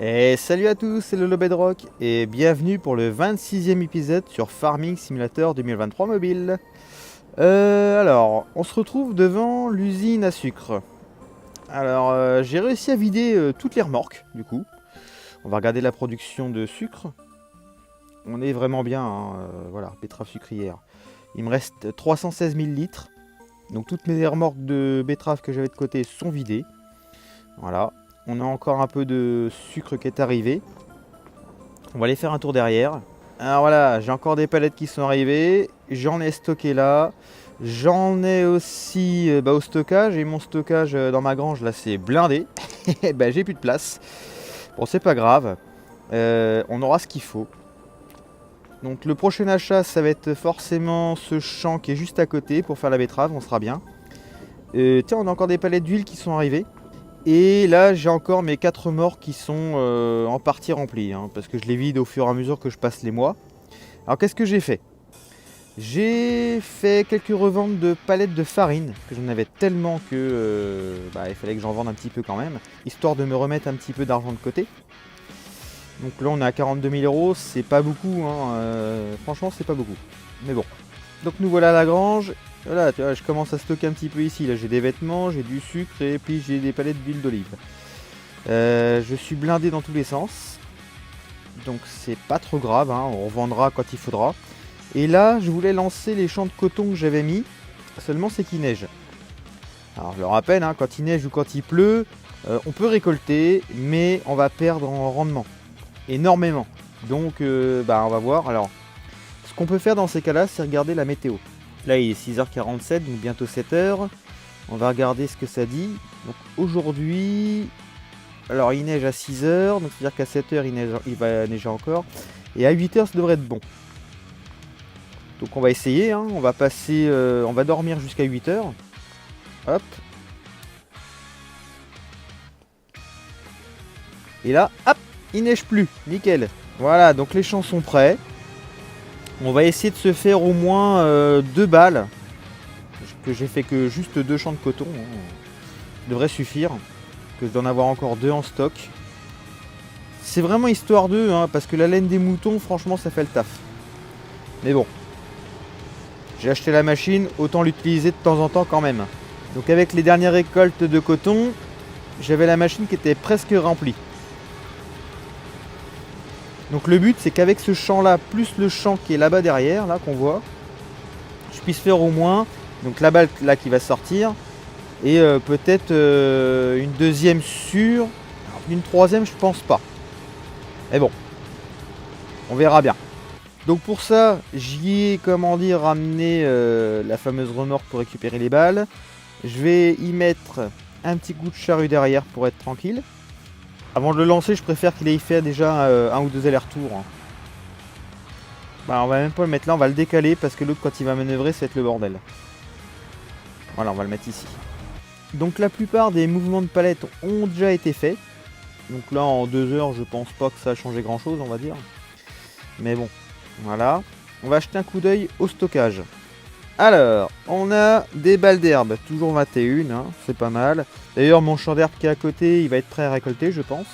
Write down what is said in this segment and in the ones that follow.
Et salut à tous, c'est Lolo Bedrock et bienvenue pour le 26e épisode sur Farming Simulator 2023 mobile. Alors, on se retrouve devant l'usine à sucre. Alors, j'ai réussi à vider toutes les remorques, du coup. On va regarder la production de sucre. On est vraiment bien, hein, voilà, betterave sucrière. Il me reste 316 000 litres. Donc toutes mes remorques de betterave que j'avais de côté sont vidées. Voilà. On a encore un peu de sucre qui est arrivé. On va aller faire un tour derrière. Alors voilà, j'ai encore des palettes qui sont arrivées. J'en ai stocké là. J'en ai aussi au stockage. Et mon stockage dans ma grange là, c'est blindé. J'ai plus de place. Bon, c'est pas grave. On aura ce qu'il faut. Donc le prochain achat, ça va être forcément ce champ qui est juste à côté pour faire la betterave. On sera bien. Tiens, on a encore des palettes d'huile qui sont arrivées. Et là j'ai encore mes 4 morts qui sont en partie remplis, hein, parce que je les vide au fur et à mesure que je passe les mois. Alors qu'est-ce que j'ai fait? J'ai fait quelques reventes de palettes de farine, parce que j'en avais tellement que il fallait que j'en vende un petit peu quand même, histoire de me remettre un petit peu d'argent de côté. Donc là on est à 42 000 euros, c'est pas beaucoup, hein, franchement c'est pas beaucoup. Mais bon. Donc nous voilà à la grange. Voilà, tu vois, je commence à stocker un petit peu ici. Là, j'ai des vêtements, j'ai du sucre et puis j'ai des palettes d'huile d'olive. Je suis blindé dans tous les sens. Donc c'est pas trop grave, hein, on revendra quand il faudra. Et là, je voulais lancer les champs de coton que j'avais mis. Seulement, c'est qu'il neige. Alors, je le rappelle, hein, quand il neige ou quand il pleut, on peut récolter, mais on va perdre en rendement. Énormément. Donc, on va voir. Alors, ce qu'on peut faire dans ces cas-là, c'est regarder la météo. Là il est 6h47, donc bientôt 7h. On va regarder ce que ça dit. Donc aujourd'hui, alors il neige à 6h, donc c'est-à-dire qu'à 7h il va neiger encore. Et à 8h ça devrait être bon. Donc on va essayer, hein. On va passer, on va dormir jusqu'à 8h. Hop. Et là, hop, il neige plus, nickel. Voilà, donc les champs sont prêts. On va essayer de se faire au moins 2 balles. Que j'ai fait que juste 2 champs de coton. Ça devrait suffire. Que je dois en avoir encore 2 en stock. C'est vraiment histoire d'eux, hein, parce que la laine des moutons, franchement, ça fait le taf. Mais bon. J'ai acheté la machine, autant l'utiliser de temps en temps quand même. Donc avec les dernières récoltes de coton, j'avais la machine qui était presque remplie. Donc le but c'est qu'avec ce champ là, plus le champ qui est là-bas derrière, là qu'on voit, je puisse faire au moins, donc la balle là qui va sortir, et peut-être une deuxième sur, une troisième je pense pas. Mais bon, on verra bien. Donc pour ça, j'y ai ramené la fameuse remorque pour récupérer les balles. Je vais y mettre un petit coup de charrue derrière pour être tranquille. Avant de le lancer, je préfère qu'il ait fait déjà un ou deux allers-retours. Hein. On va même pas le mettre là, on va le décaler parce que l'autre quand il va manœuvrer, ça va être le bordel. Voilà, on va le mettre ici. Donc la plupart des mouvements de palette ont déjà été faits. Donc là en 2 heures, je pense pas que ça a changé grand chose, on va dire. Mais bon, voilà. On va jeter un coup d'œil au stockage. Alors, on a des balles d'herbe, toujours 21, hein, c'est pas mal. D'ailleurs, mon champ d'herbe qui est à côté, il va être prêt à récolter, je pense.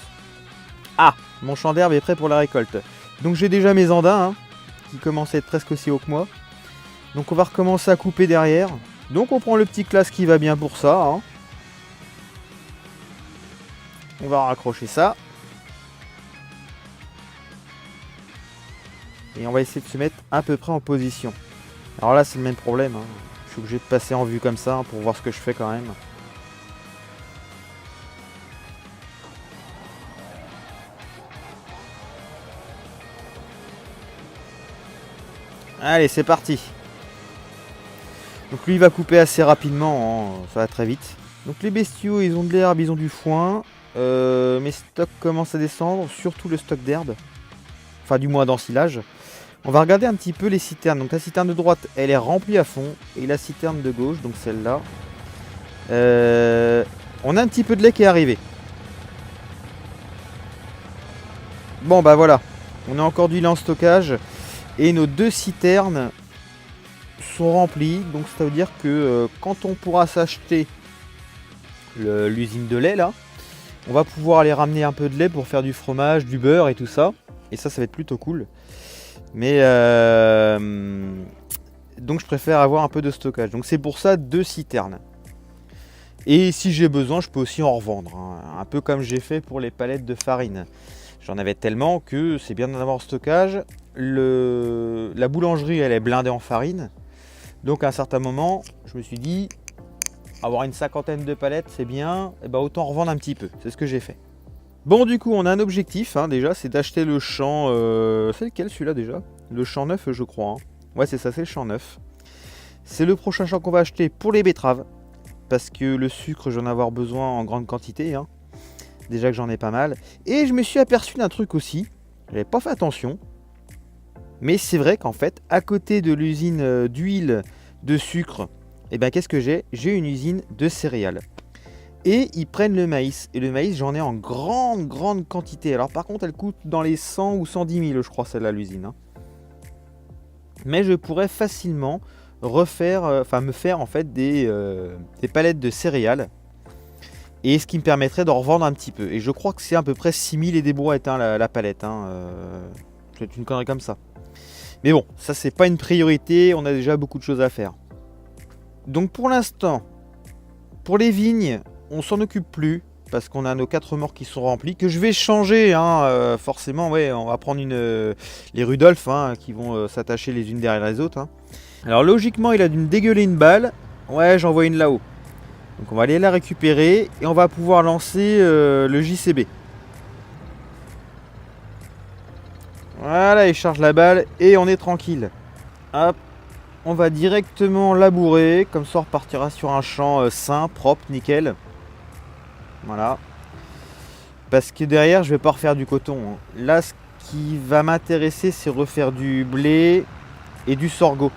Ah, mon champ d'herbe est prêt pour la récolte. Donc j'ai déjà mes andins, hein, qui commencent à être presque aussi hauts que moi. Donc on va recommencer à couper derrière. Donc on prend le petit classe qui va bien pour ça. Hein. On va raccrocher ça. Et on va essayer de se mettre à peu près en position. Alors là c'est le même problème, hein. Je suis obligé de passer en vue comme ça hein, pour voir ce que je fais quand même. Allez c'est parti. Donc lui il va couper assez rapidement, hein, ça va très vite. Donc les bestiaux ils ont de l'herbe, ils ont du foin. Mes stocks commencent à descendre, surtout le stock d'herbe. Enfin du moins d'ensilage. On va regarder un petit peu les citernes. Donc la citerne de droite, elle est remplie à fond. Et la citerne de gauche, donc celle-là. On a un petit peu de lait qui est arrivé. Bon bah voilà. On a encore du lait en stockage. Et nos 2 citernes sont remplies. Donc ça veut dire que quand on pourra s'acheter l'usine de lait là, On va pouvoir aller ramener un peu de lait pour faire du fromage, du beurre et tout ça. Et ça va être plutôt cool. Mais donc je préfère avoir un peu de stockage. Donc c'est pour ça 2 citernes. Et si j'ai besoin, je peux aussi en revendre. Hein. Un peu comme j'ai fait pour les palettes de farine. J'en avais tellement que c'est bien d'en avoir en stockage. La boulangerie, elle est blindée en farine. Donc à un certain moment, je me suis dit, avoir une 50aine de palettes, c'est bien. Et ben autant revendre un petit peu. C'est ce que j'ai fait. Bon, du coup, on a un objectif, hein, déjà, c'est d'acheter le champ... c'est lequel, celui-là, déjà? Le champ 9, je crois. Hein. Ouais, c'est ça, c'est le champ 9. C'est le prochain champ qu'on va acheter pour les betteraves. Parce que le sucre, j'en ai avoir besoin en grande quantité. Hein. Déjà que j'en ai pas mal. Et je me suis aperçu d'un truc aussi. J'avais pas fait attention. Mais c'est vrai qu'en fait, à côté de l'usine d'huile, de sucre, eh ben, qu'est-ce que j'ai? J'ai une usine de céréales. Et ils prennent le maïs. Et le maïs, j'en ai en grande quantité. Alors par contre, elle coûte dans les 100 ou 110 000, je crois, celle-là, l'usine. Hein. Mais je pourrais facilement refaire, me faire en fait des palettes de céréales. Et ce qui me permettrait d'en revendre un petit peu. Et je crois que c'est à peu près 6 000 et des brouettes, hein, la palette. Hein, c'est une connerie comme ça. Mais bon, ça c'est pas une priorité. On a déjà beaucoup de choses à faire. Donc pour l'instant, pour les vignes, on s'en occupe plus parce qu'on a nos 4 remorques qui sont remplies, que je vais changer, hein, forcément, ouais, on va prendre les Rudolph, hein, qui vont s'attacher les unes derrière les autres. Hein. Alors logiquement, il a dû me dégueuler une balle, ouais, j'en vois une là-haut. Donc on va aller la récupérer et on va pouvoir lancer le JCB. Voilà, il charge la balle et on est tranquille. Hop, on va directement labourer, comme ça on repartira sur un champ sain, propre, nickel. Voilà. Parce que derrière, je vais pas refaire du coton. Hein. Là, ce qui va m'intéresser, c'est refaire du blé et du sorgho.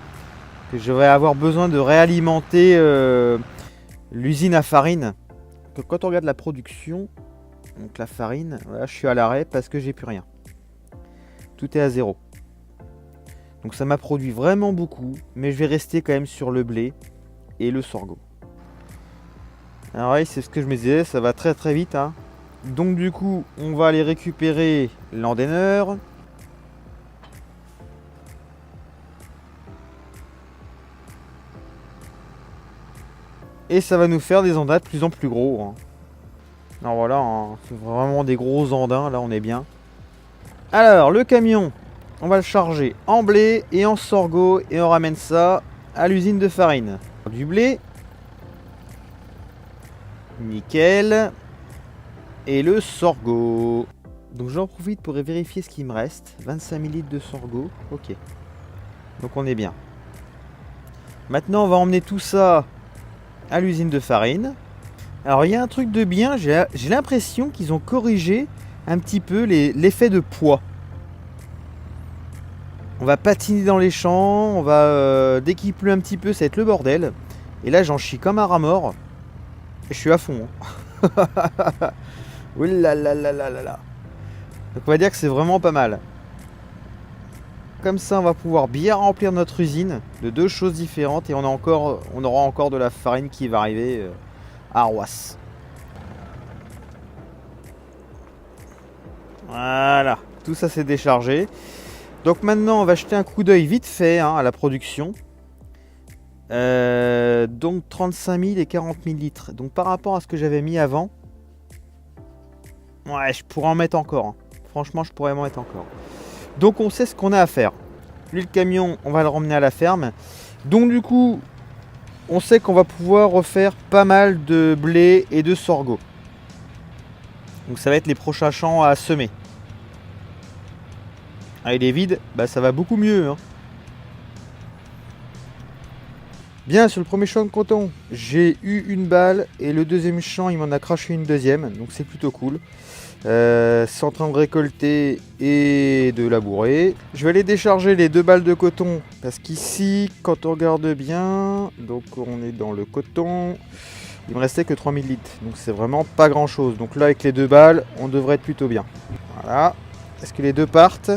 Que je vais avoir besoin de réalimenter l'usine à farine. Donc, quand on regarde la production, donc la farine, voilà, je suis à l'arrêt parce que j'ai plus rien. Tout est à zéro. Donc ça m'a produit vraiment beaucoup, mais je vais rester quand même sur le blé et le sorgho. Alors oui, c'est ce que je me disais, ça va très très vite. Hein. Donc du coup, on va aller récupérer l'endaineur. Et ça va nous faire des andins de plus en plus gros. Hein. Alors voilà, hein, c'est vraiment des gros andins, là on est bien. Alors, le camion, on va le charger en blé et en sorgho et on ramène ça à l'usine de farine. Du blé. Nickel. Et le sorgho. Donc j'en profite pour vérifier ce qu'il me reste. 25 ml de sorgho. Ok. Donc on est bien. Maintenant on va emmener tout ça à l'usine de farine. Alors il y a un truc de bien. J'ai l'impression qu'ils ont corrigé un petit peu l'effet de poids. On va patiner dans les champs. On va dès qu'il pleut un petit peu, ça va être le bordel. Et là j'en chie comme un rat mort. Et je suis à fond. Hein. Ouh. Donc on va dire que c'est vraiment pas mal. Comme ça on va pouvoir bien remplir notre usine de 2 choses différentes et on aura encore de la farine qui va arriver à Roissy. Voilà, tout ça c'est déchargé. Donc maintenant on va jeter un coup d'œil vite fait hein, à la production. Donc 35 000 et 40 000 litres. Donc par rapport à ce que j'avais mis avant, ouais, je pourrais en mettre encore. Hein. Franchement, je pourrais en mettre encore. Donc on sait ce qu'on a à faire. Lui, le camion, on va le ramener à la ferme. Donc du coup, on sait qu'on va pouvoir refaire pas mal de blé et de sorgho. Donc ça va être les prochains champs à semer. Ah, il est vide, bah ça va beaucoup mieux. Hein. Bien, sur le premier champ de coton, j'ai eu une balle et le deuxième champ, il m'en a craché une deuxième, donc c'est plutôt cool. C'est en train de récolter et de labourer. Je vais aller décharger les 2 balles de coton parce qu'ici, quand on regarde bien, donc on est dans le coton, il me restait que 3000 litres, donc c'est vraiment pas grand chose. Donc là, avec les 2 balles, on devrait être plutôt bien. Voilà. Est-ce que les 2 partent?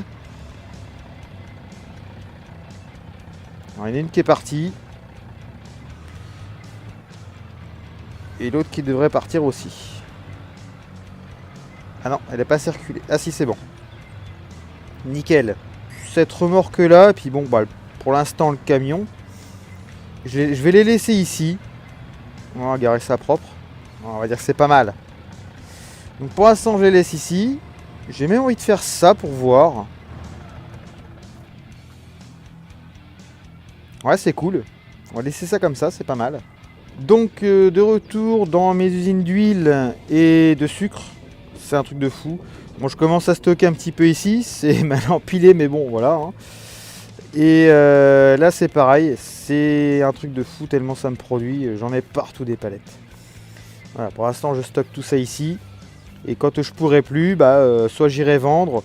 Alors, il y en a une qui est partie. Et l'autre qui devrait partir aussi. Ah non, elle n'est pas circulée. Ah si, c'est bon. Nickel. Cette remorque là, et puis bon, bah, pour l'instant le camion, je vais les laisser ici. On va garer ça propre. On va dire que c'est pas mal. Donc pour l'instant je les laisse ici. J'ai même envie de faire ça pour voir. Ouais, c'est cool. On va laisser ça comme ça, c'est pas mal. Donc de retour dans mes usines d'huile et de sucre. C'est un truc de fou. Bon, je commence à stocker un petit peu ici. C'est mal empilé, mais bon, voilà. Hein. Et là, c'est pareil. C'est un truc de fou tellement ça me produit. J'en ai partout des palettes. Voilà, pour l'instant, je stocke tout ça ici. Et quand je pourrai plus, bah, soit j'irai vendre,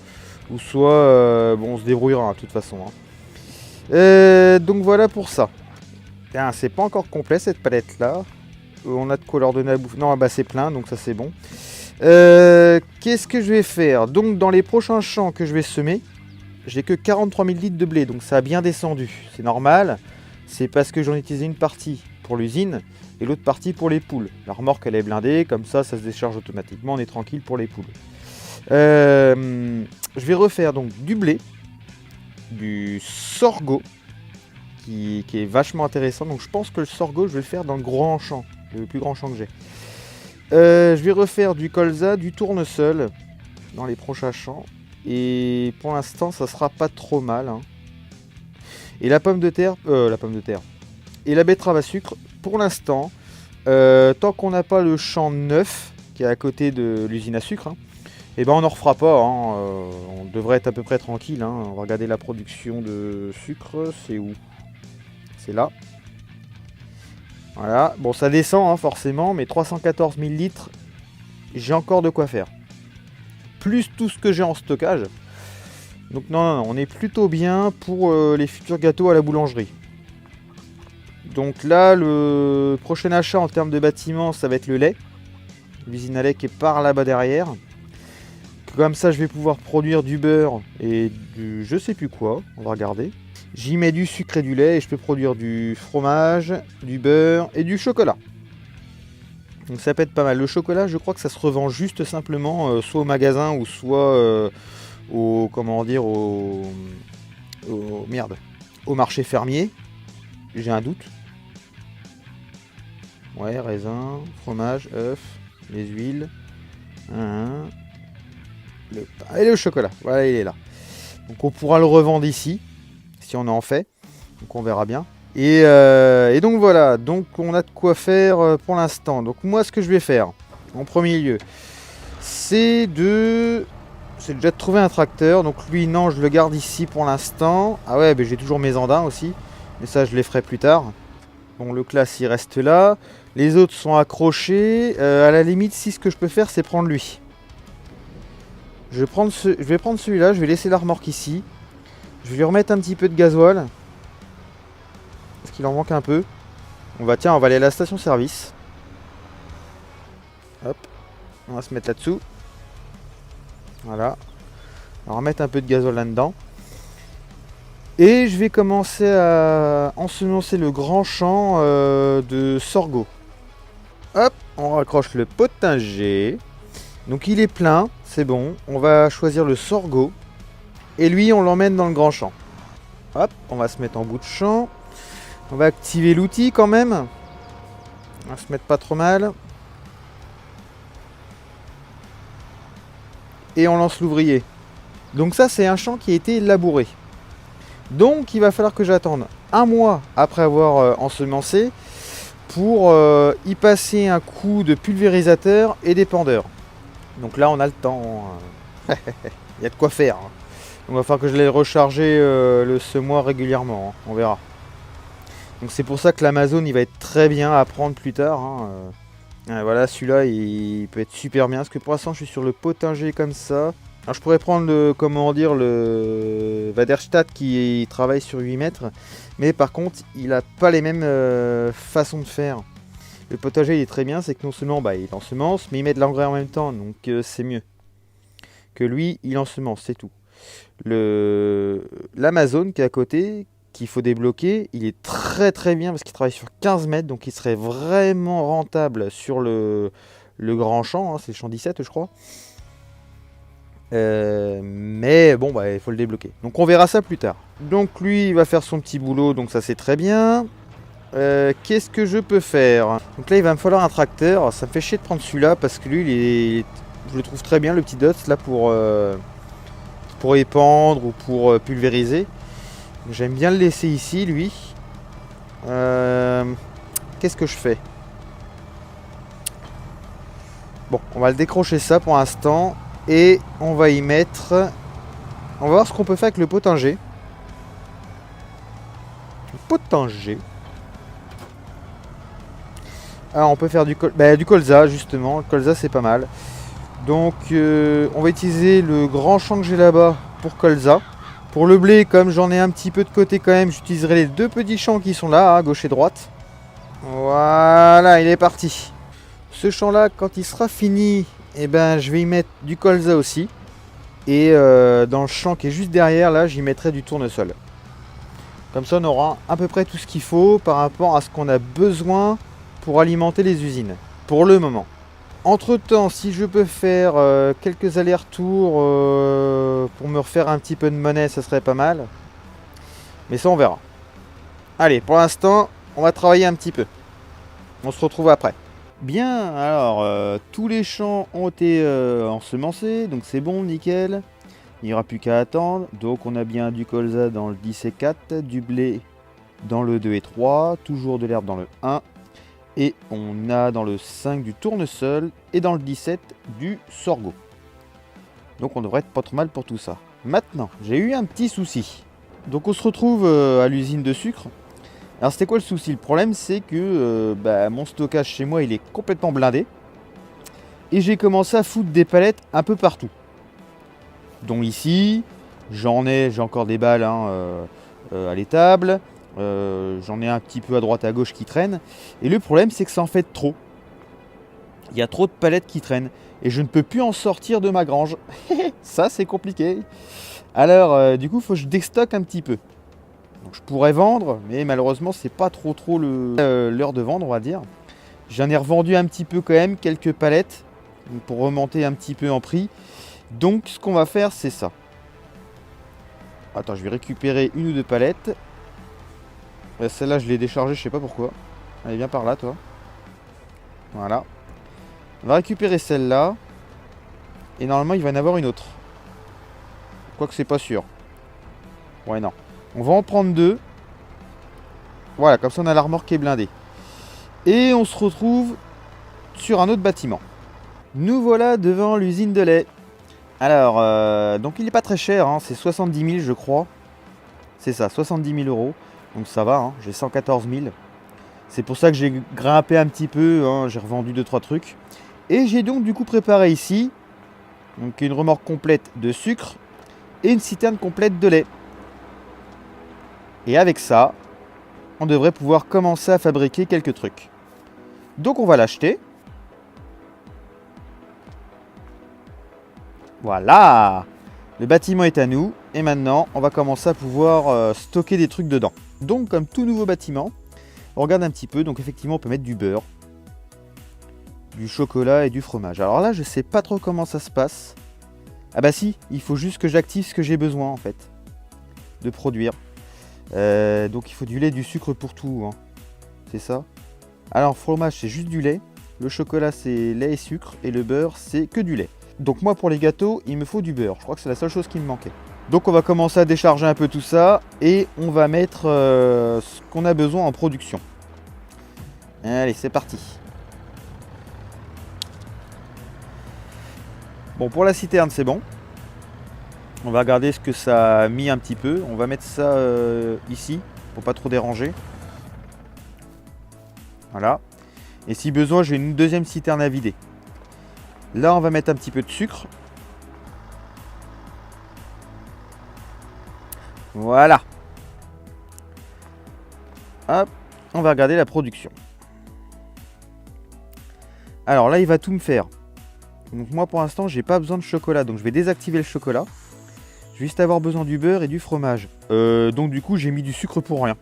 ou soit bon, on se débrouillera hein, de toute façon. Hein. Donc voilà pour ça. C'est pas encore complet cette palette là. On a de quoi leur donner à bouffer. Non, bah c'est plein, donc ça c'est bon. Qu'est-ce que je vais faire? Donc dans les prochains champs que je vais semer, j'ai que 43 000 litres de blé, donc ça a bien descendu. C'est normal. C'est parce que j'en ai utilisé une partie pour l'usine et l'autre partie pour les poules. La remorque elle est blindée, comme ça ça se décharge automatiquement, on est tranquille pour les poules. Je vais refaire donc du blé, du sorgho, qui est vachement intéressant. Donc je pense que le sorgho je vais le faire dans le grand champ, le plus grand champ que j'ai. Je vais refaire du colza, du tournesol dans les prochains champs. Et pour l'instant ça sera pas trop mal. Hein. Et la pomme de terre, et la betterave à sucre, pour l'instant, tant qu'on n'a pas le champ neuf qui est à côté de l'usine à sucre, hein, et ben on n'en refera pas. Hein, on devrait être à peu près tranquille. Hein. On va regarder la production de sucre. C'est où? C'est là. Voilà. Bon, ça descend hein, forcément, mais 314 000 litres, j'ai encore de quoi faire. Plus tout ce que j'ai en stockage. Donc non, on est plutôt bien pour les futurs gâteaux à la boulangerie. Donc là, le prochain achat en termes de bâtiment, ça va être le lait. L'usine à lait qui est par là-bas derrière. Comme ça, je vais pouvoir produire du beurre et du je sais plus quoi. On va regarder. J'y mets du sucre et du lait et je peux produire du fromage, du beurre et du chocolat. Donc ça peut être pas mal. Le chocolat, je crois que ça se revend juste simplement soit au magasin ou soit au marché fermier. J'ai un doute. Ouais, raisin, fromage, œuf, les huiles. Et le chocolat, voilà, il est là. Donc on pourra le revendre ici, si on en fait. Donc on verra bien. Et donc voilà, donc on a de quoi faire pour l'instant. Donc moi ce que je vais faire, en premier lieu, c'est déjà de trouver un tracteur. Donc lui non, je le garde ici pour l'instant. Ah ouais, j'ai toujours mes andins aussi. Mais ça je les ferai plus tard. Bon, le classe il reste là. Les autres sont accrochés. À la limite, si ce que je peux faire, c'est prendre lui. Je vais prendre celui-là, je vais laisser la remorque ici. Je vais lui remettre un petit peu de gasoil. Parce qu'il en manque un peu. On va aller à la station service. Hop. On va se mettre là-dessous. Voilà. On va remettre un peu de gasoil là-dedans. Et je vais commencer à ensemencer le grand champ de sorgho. Hop, on raccroche le potager. Donc il est plein, c'est bon. On va choisir le sorgho. Et lui, on l'emmène dans le grand champ. Hop, on va se mettre en bout de champ. On va activer l'outil quand même. On va se mettre pas trop mal. Et on lance l'ouvrier. Donc ça, c'est un champ qui a été labouré. Donc il va falloir que j'attende un mois après avoir ensemencé pour y passer un coup de pulvérisateur et d'épandeur. Donc là, on a le temps. Il y a de quoi faire. Donc, il va falloir que je l'aille recharger le semoir régulièrement. On verra. Donc c'est pour ça que l'Amazon, il va être très bien à prendre plus tard. Voilà, celui-là, il peut être super bien. Parce que pour l'instant, je suis sur le potager comme ça. Alors je pourrais prendre le Vaderstad qui travaille sur 8 mètres. Mais par contre, il n'a pas les mêmes façons de faire. Le potager il est très bien, c'est que non seulement il ensemence, mais il met de l'engrais en même temps, donc c'est mieux. Que lui, il ensemence, c'est tout. L'Amazon qui est à côté, qu'il faut débloquer, il est très très bien parce qu'il travaille sur 15 mètres, donc il serait vraiment rentable sur le grand champ, hein, c'est le champ 17 je crois. Mais bon, bah, il faut le débloquer. Donc on verra ça plus tard. Donc lui, il va faire son petit boulot, donc ça c'est très bien. Qu'est-ce que je peux faire? Donc là, il va me falloir un tracteur. Ça me fait chier de prendre celui-là parce que lui, je le trouve très bien, le petit Dots, là, pour épandre ou pour pulvériser. J'aime bien le laisser ici, lui. Qu'est-ce que je fais? Bon, on va le décrocher ça pour l'instant. Et on va y mettre... On va voir ce qu'on peut faire avec le potager. Le potager. Alors on peut faire du colza justement. Le colza c'est pas mal. Donc on va utiliser le grand champ que j'ai là-bas pour colza. Pour le blé, comme j'en ai un petit peu de côté quand même, j'utiliserai les deux petits champs qui sont là, à gauche et droite. Voilà, il est parti. Ce champ-là, quand il sera fini, eh ben, je vais y mettre du colza aussi. Et dans le champ qui est juste derrière, là, j'y mettrai du tournesol. Comme ça, on aura à peu près tout ce qu'il faut par rapport à ce qu'on a besoin pour alimenter les usines. Pour le moment. Entre temps, si je peux faire quelques allers-retours pour me refaire un petit peu de monnaie, ça serait pas mal. Mais ça, on verra. Allez, pour l'instant, on va travailler un petit peu. On se retrouve après. Bien, alors, tous les champs ont été ensemencés, donc c'est bon, nickel. Il n'y aura plus qu'à attendre. Donc on a bien du colza dans le 10 et 4, du blé dans le 2 et 3, toujours de l'herbe dans le 1. Et on a dans le 5 du tournesol et dans le 17 du sorgho. Donc on devrait être pas trop mal pour tout ça. Maintenant, j'ai eu un petit souci. Donc on se retrouve à l'usine de sucre. Alors c'était quoi le souci? Le problème c'est que mon stockage chez moi il est complètement blindé. Et j'ai commencé à foutre des palettes un peu partout. Dont ici, j'ai encore des balles à l'étable. J'en ai un petit peu à droite à gauche qui traînent. Et le problème c'est que ça en fait trop. Il y a trop de palettes qui traînent. Et je ne peux plus en sortir de ma grange. Ça c'est compliqué. Alors du coup il faut que je déstocke un petit peu. Donc je pourrais vendre, mais malheureusement c'est pas trop l'heure de vendre on va dire. J'en ai revendu un petit peu quand même, quelques palettes. Pour remonter un petit peu en prix. Donc ce qu'on va faire c'est ça. Attends, je vais récupérer une ou deux palettes. Celle-là je l'ai déchargée, je sais pas pourquoi. Allez, viens par là toi. Voilà. On va récupérer celle-là. Et normalement il va y en avoir une autre. Quoique c'est pas sûr. Ouais non. On va en prendre deux. Voilà, comme ça on a la remorque qui est blindée. Et on se retrouve sur un autre bâtiment. Nous voilà devant l'usine de lait. Alors, donc il n'est pas très cher, hein, c'est 70 000 je crois. C'est ça, 70 000 euros. Donc ça va, hein, j'ai 114 000. C'est pour ça que j'ai grimpé un petit peu, hein, j'ai revendu 2-3 trucs. Et j'ai donc du coup préparé ici donc une remorque complète de sucre et une citerne complète de lait. Et avec ça, on devrait pouvoir commencer à fabriquer quelques trucs. Donc on va l'acheter. Voilà, le bâtiment est à nous et maintenant on va commencer à pouvoir stocker des trucs dedans. Donc comme tout nouveau bâtiment, on regarde un petit peu, donc effectivement on peut mettre du beurre, du chocolat et du fromage. Alors là je sais pas trop comment ça se passe. Ah bah si, il faut juste que j'active ce que j'ai besoin en fait de produire. Donc il faut du lait, du sucre pour tout, hein. C'est ça. Alors fromage c'est juste du lait, le chocolat c'est lait et sucre et le beurre c'est que du lait. Donc moi pour les gâteaux, il me faut du beurre. Je crois que c'est la seule chose qui me manquait. Donc on va commencer à décharger un peu tout ça et on va mettre ce qu'on a besoin en production. Allez, c'est parti. Bon, pour la citerne, c'est bon. On va regarder ce que ça a mis un petit peu. On va mettre ça ici pour pas trop déranger. Voilà. Et si besoin, j'ai une deuxième citerne à vider. Là, on va mettre un petit peu de sucre. Voilà. Hop, on va regarder la production. Alors là, il va tout me faire. Donc moi, pour l'instant, j'ai pas besoin de chocolat. Donc je vais désactiver le chocolat. Je vais juste avoir besoin du beurre et du fromage. Donc du coup, j'ai mis du sucre pour rien.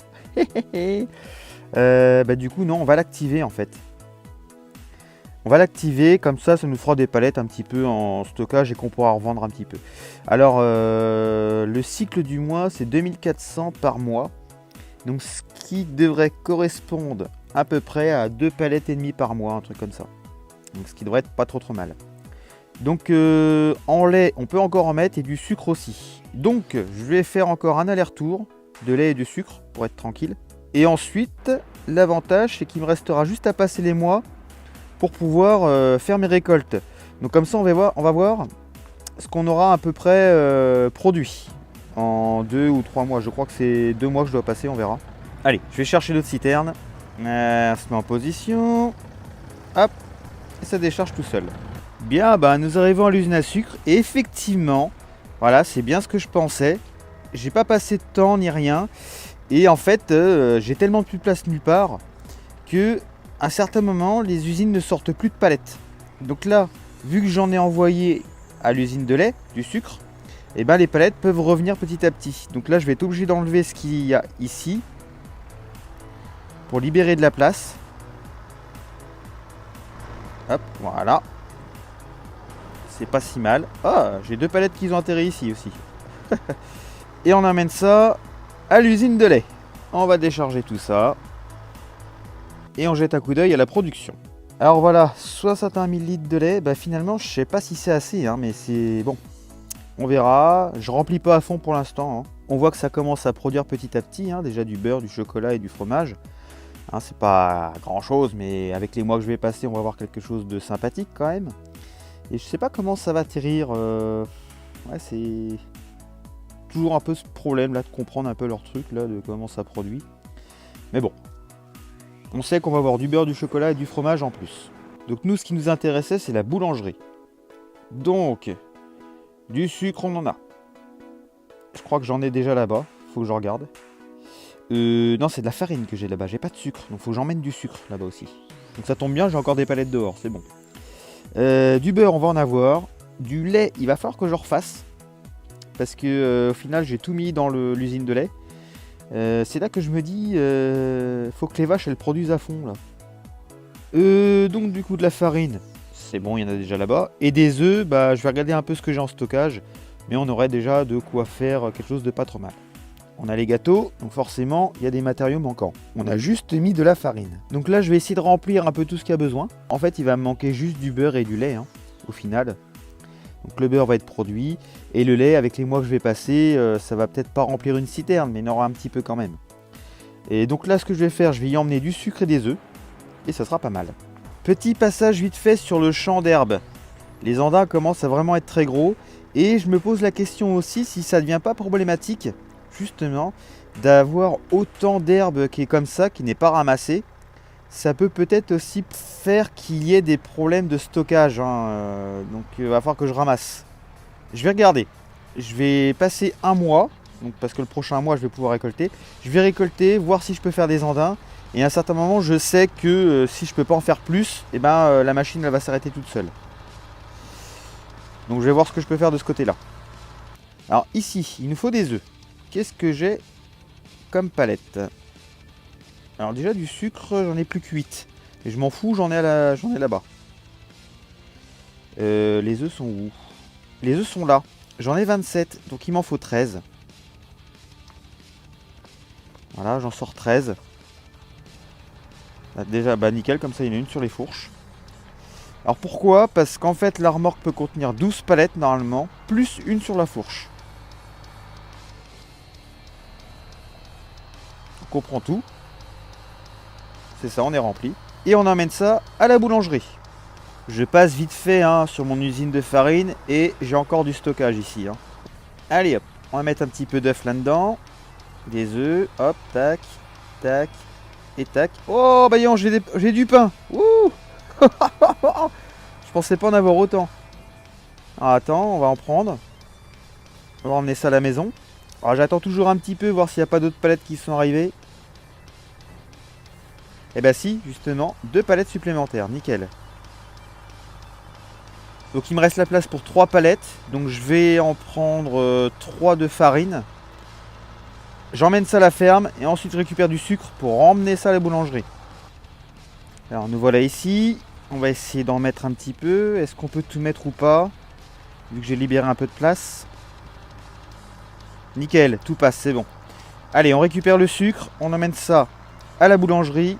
Du coup, non, on va l'activer en fait. On va l'activer, comme ça nous fera des palettes un petit peu en stockage et qu'on pourra revendre un petit peu. Alors le cycle du mois c'est 2400 par mois. Donc ce qui devrait correspondre à peu près à 2 palettes et demie par mois, un truc comme ça. Donc ce qui devrait être pas trop mal. Donc en lait on peut encore en mettre et du sucre aussi. Donc je vais faire encore un aller-retour de lait et de sucre pour être tranquille. Et ensuite l'avantage c'est qu'il me restera juste à passer les mois pour pouvoir faire mes récoltes. Donc comme ça on va voir ce qu'on aura à peu près produit en 2 ou 3 mois. Je crois que c'est 2 mois que je dois passer, on verra. Allez, je vais chercher l'autre citerne. On se met en position. Hop, et ça décharge tout seul. Bien, bah, nous arrivons à l'usine à sucre. Et effectivement, voilà, c'est bien ce que je pensais. J'ai pas passé de temps ni rien. Et en fait, j'ai tellement plus de place nulle part que à un certain moment, les usines ne sortent plus de palettes. Donc là, vu que j'en ai envoyé à l'usine de lait, du sucre, et ben les palettes peuvent revenir petit à petit. Donc là, je vais être obligé d'enlever ce qu'il y a ici pour libérer de la place. Hop, voilà. C'est pas si mal. Ah, j'ai 2 palettes qui ont atterri ici aussi. Et on amène ça à l'usine de lait. On va décharger tout ça. Et on jette un coup d'œil à la production. Alors voilà, 61 000 litres de lait. Bah finalement, je sais pas si c'est assez, hein, mais c'est bon. On verra. Je remplis pas à fond pour l'instant. Hein. On voit que ça commence à produire petit à petit. Hein, déjà du beurre, du chocolat et du fromage. Hein, c'est pas grand chose, mais avec les mois que je vais passer, on va avoir quelque chose de sympathique quand même. Et je sais pas comment ça va atterrir. Ouais, c'est toujours un peu ce problème là de comprendre un peu leur truc là, de comment ça produit. Mais bon. On sait qu'on va avoir du beurre, du chocolat et du fromage en plus. Donc nous, ce qui nous intéressait, c'est la boulangerie. Donc, du sucre, on en a. Je crois que j'en ai déjà là-bas. Faut que je regarde. Non, c'est de la farine que j'ai là-bas. J'ai pas de sucre. Donc faut que j'emmène du sucre là-bas aussi. Donc ça tombe bien, j'ai encore des palettes dehors. C'est bon. Du beurre, on va en avoir. Du lait, il va falloir que je refasse. Parce que au final, j'ai tout mis dans l'usine de lait. C'est là que je me dis, faut que les vaches elles produisent à fond là. Donc du coup de la farine, c'est bon, il y en a déjà là-bas. Et des œufs, bah je vais regarder un peu ce que j'ai en stockage, mais on aurait déjà de quoi faire quelque chose de pas trop mal. On a les gâteaux, donc forcément il y a des matériaux manquants. On a juste mis de la farine. Donc là je vais essayer de remplir un peu tout ce qu'il y a besoin. En fait il va me manquer juste du beurre et du lait, hein, au final. Donc le beurre va être produit et le lait avec les mois que je vais passer, ça va peut-être pas remplir une citerne mais il y en aura un petit peu quand même. Et donc là ce que je vais faire, je vais y emmener du sucre et des œufs et ça sera pas mal. Petit passage vite fait sur le champ d'herbe. Les andins commencent à vraiment être très gros et je me pose la question aussi si ça ne devient pas problématique justement d'avoir autant d'herbe qui est comme ça, qui n'est pas ramassée. Ça peut peut-être aussi faire qu'il y ait des problèmes de stockage, hein. Donc il va falloir que je ramasse. Je vais regarder. Je vais passer un mois, donc parce que le prochain mois je vais pouvoir récolter. Je vais récolter, voir si je peux faire des andins. Et à un certain moment, je sais que si je peux pas en faire plus, et ben la machine elle va s'arrêter toute seule. Donc je vais voir ce que je peux faire de ce côté-là. Alors ici, il nous faut des œufs. Qu'est-ce que j'ai comme palette ? Alors déjà du sucre, j'en ai plus que 8. Et je m'en fous, j'en ai là-bas. Les œufs sont où ? Les œufs sont là. J'en ai 27, donc il m'en faut 13. Voilà, j'en sors 13. Là, déjà, bah nickel, comme ça il y en a une sur les fourches. Alors pourquoi ? Parce qu'en fait la remorque peut contenir 12 palettes normalement, plus une sur la fourche. On comprend tout. C'est ça, on est rempli. Et on emmène ça à la boulangerie. Je passe vite fait sur mon usine de farine et j'ai encore du stockage ici. Allez hop, on va mettre un petit peu d'œuf là-dedans. Des œufs, hop, tac, tac, et tac. Oh, bah j'ai du pain. Ouh. Je pensais pas en avoir autant. Alors, attends, on va en prendre. On va emmener ça à la maison. Alors j'attends toujours un petit peu, voir s'il n'y a pas d'autres palettes qui sont arrivées. Et bah si, justement, 2 palettes supplémentaires, nickel. Donc il me reste la place pour 3 palettes. Donc je vais en prendre 3 de farine. J'emmène ça à la ferme et ensuite je récupère du sucre pour emmener ça à la boulangerie. Alors nous voilà ici. On va essayer d'en mettre un petit peu. Est-ce qu'on peut tout mettre ou pas? Vu que j'ai libéré un peu de place. Nickel, tout passe, c'est bon. Allez, on récupère le sucre, on emmène ça à la boulangerie.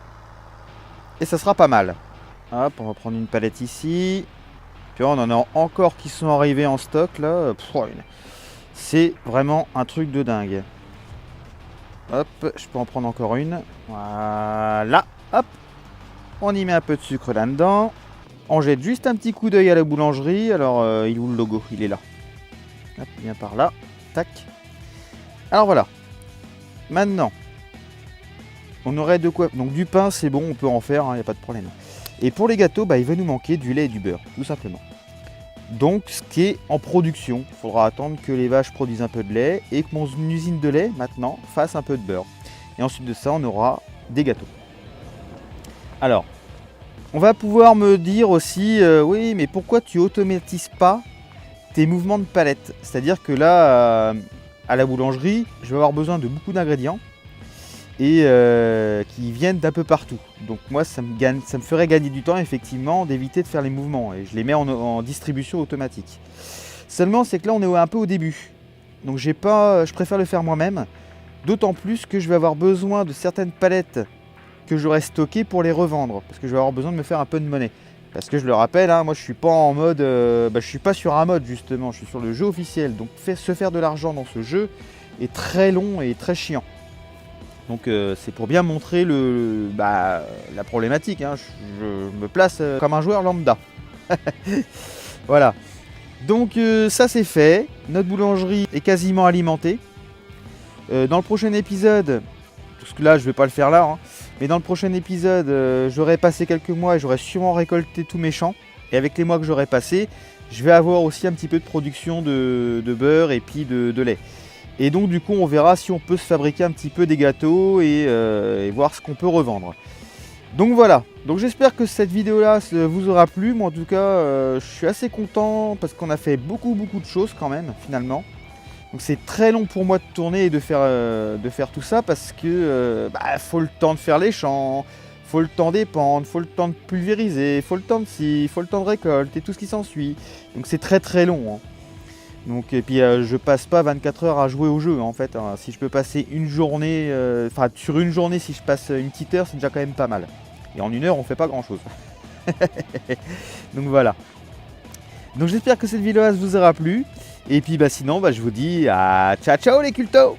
Et ça sera pas mal. Hop, on va prendre une palette ici. Puis on en a encore qui sont arrivés en stock là. C'est vraiment un truc de dingue. Hop, je peux en prendre encore une. Voilà, hop. On y met un peu de sucre là-dedans. On jette juste un petit coup d'œil à la boulangerie. Alors, il est où le logo? Il est là. Hop, il vient par là. Tac. Alors voilà. Maintenant, on aurait de quoi. Donc du pain, c'est bon, on peut en faire, il n'y a pas de problème. Et pour les gâteaux, il va nous manquer du lait et du beurre, tout simplement. Donc ce qui est en production, il faudra attendre que les vaches produisent un peu de lait et que mon usine de lait, maintenant, fasse un peu de beurre. Et ensuite de ça, on aura des gâteaux. Alors, on va pouvoir me dire aussi, oui, mais pourquoi tu automatises pas tes mouvements de palette? C'est-à-dire que là, à la boulangerie, je vais avoir besoin de beaucoup d'ingrédients et qui viennent d'un peu partout. Donc moi, ça me ferait gagner du temps, effectivement, d'éviter de faire les mouvements. Et je les mets en distribution automatique. Seulement, c'est que là, on est un peu au début. Donc je préfère le faire moi-même. D'autant plus que je vais avoir besoin de certaines palettes que j'aurai stockées pour les revendre. Parce que je vais avoir besoin de me faire un peu de monnaie. Parce que je le rappelle, moi je suis pas en mode... je suis pas sur un mode justement, je suis sur le jeu officiel. Donc se faire de l'argent dans ce jeu est très long et très chiant. Donc c'est pour bien montrer la problématique. Je me place comme un joueur lambda. Voilà. Donc ça c'est fait. Notre boulangerie est quasiment alimentée. Dans le prochain épisode, parce que là je vais pas le faire là, mais dans le prochain épisode j'aurai passé quelques mois et j'aurai sûrement récolté tous mes champs. Et avec les mois que j'aurai passé, je vais avoir aussi un petit peu de production de beurre et puis de lait. Et donc du coup on verra si on peut se fabriquer un petit peu des gâteaux et voir ce qu'on peut revendre. Donc voilà, donc j'espère que cette vidéo là vous aura plu. Moi en tout cas je suis assez content parce qu'on a fait beaucoup de choses quand même finalement. Donc c'est très long pour moi de tourner et de faire tout ça parce que faut le temps de faire les champs, faut le temps d'épandre, faut le temps de pulvériser, faut le temps de scie, faut le temps de récolte et tout ce qui s'ensuit. Donc c'est très long. Donc, et puis je passe pas 24 heures à jouer au jeu en fait. Si je peux passer une journée, sur une journée, si je passe une petite heure, c'est déjà quand même pas mal. Et en une heure, on fait pas grand chose. Donc voilà. Donc j'espère que cette vidéo vous aura plu. Et puis sinon, je vous dis à ciao les cultos.